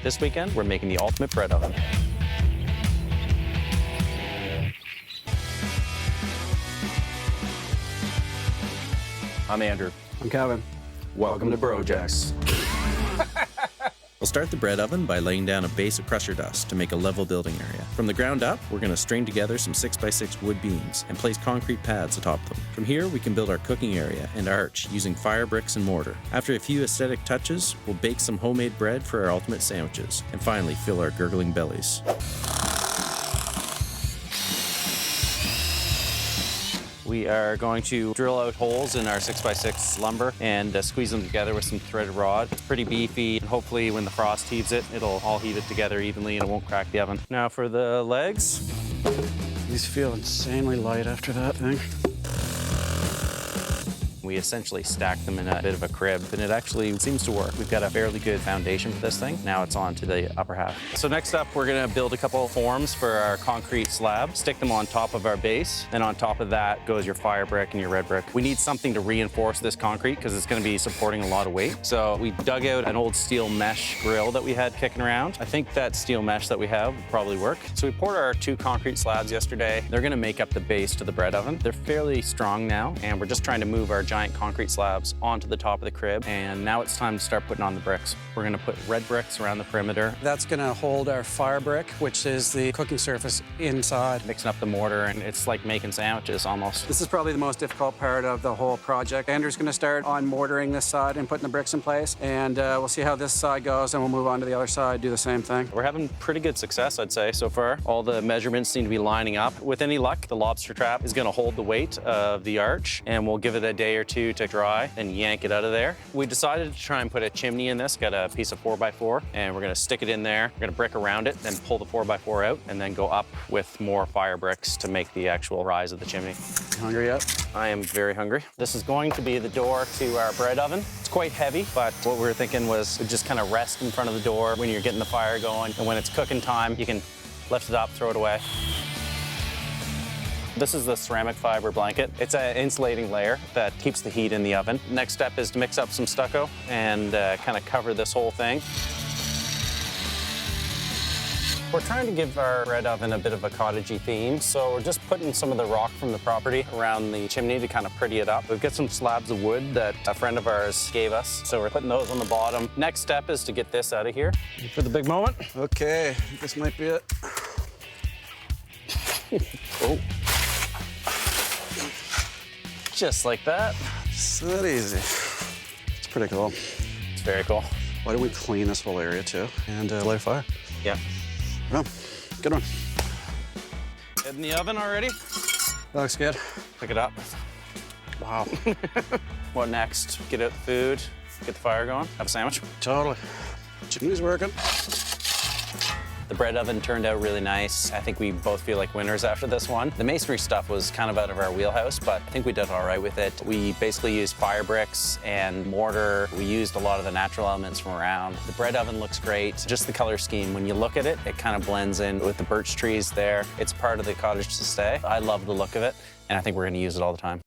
This weekend, we're making the ultimate bread oven. I'm Andrew. I'm Kevin. Welcome to Brojects. We'll start the bread oven by laying down a base of crusher dust to make a level building area. From the ground up, we're going to string together some 6x6 wood beams and place concrete pads atop them. From here, we can build our cooking area and arch using fire bricks and mortar. After a few aesthetic touches, we'll bake some homemade bread for our ultimate sandwiches, and finally fill our gurgling bellies. We are going to drill out holes in our 6x6 lumber and squeeze them together with some threaded rod. It's pretty beefy, and hopefully when the frost heaves it, it'll all heat it together evenly and it won't crack the oven. Now for the legs. These feel insanely light after that thing. We essentially stack them in a bit of a crib, and it actually seems to work. We've got a fairly good foundation for this thing. Now it's on to the upper half. So next up, we're gonna build a couple forms for our concrete slab, stick them on top of our base. Then on top of that goes your fire brick and your red brick. We need something to reinforce this concrete because it's gonna be supporting a lot of weight. So we dug out an old steel mesh grill that we had kicking around. I think that steel mesh that we have will probably work. So we poured our 2 concrete slabs yesterday. They're gonna make up the base to the bread oven. They're fairly strong now, and we're just trying to move our giant concrete slabs onto the top of the crib, and now it's time to start putting on the bricks. We're gonna put red bricks around the perimeter. That's gonna hold our fire brick, which is the cooking surface inside. Mixing up the mortar, and it's like making sandwiches almost. This is probably the most difficult part of the whole project. Andrew's gonna start on mortaring this side and putting the bricks in place, and we'll see how this side goes, and we'll move on to the other side, do the same thing. We're having pretty good success, I'd say, so far. All the measurements seem to be lining up. With any luck, the lobster trap is gonna hold the weight of the arch, and we'll give it a day or 2 to dry and yank it out of there. We decided to try and put a chimney in this. Got a piece of 4x4, and we're gonna stick it in there. We're gonna brick around it, then pull the 4x4 out, and then go up with more fire bricks to make the actual rise of the chimney. You hungry yet? I am very hungry. This is going to be the door to our bread oven. It's quite heavy, but what we were thinking was to just kind of rest in front of the door when you're getting the fire going, and when it's cooking time, you can lift it up, throw it away. This is the ceramic fiber blanket. It's an insulating layer that keeps the heat in the oven. Next step is to mix up some stucco and kind of cover this whole thing. We're trying to give our bread oven a bit of a cottagey theme, so we're just putting some of the rock from the property around the chimney to kind of pretty it up. We've got some slabs of wood that a friend of ours gave us, so we're putting those on the bottom. Next step is to get this out of here. For the big moment. Okay, this might be it. Oh. Just like that. It's that easy. It's pretty cool. It's very cool. Why don't we clean this whole area too and light a fire? Yeah. Oh, good one. In the oven already? That looks good. Pick it up. Wow. What next? Get out the food, get the fire going, have a sandwich. Totally. Chimney's working. The bread oven turned out really nice. I think we both feel like winners after this one. The masonry stuff was kind of out of our wheelhouse, but I think we did all right with it. We basically used fire bricks and mortar. We used a lot of the natural elements from around. The bread oven looks great. Just the color scheme, when you look at it, it kind of blends in with the birch trees there. It's part of the cottage to stay. I love the look of it, and I think we're gonna use it all the time.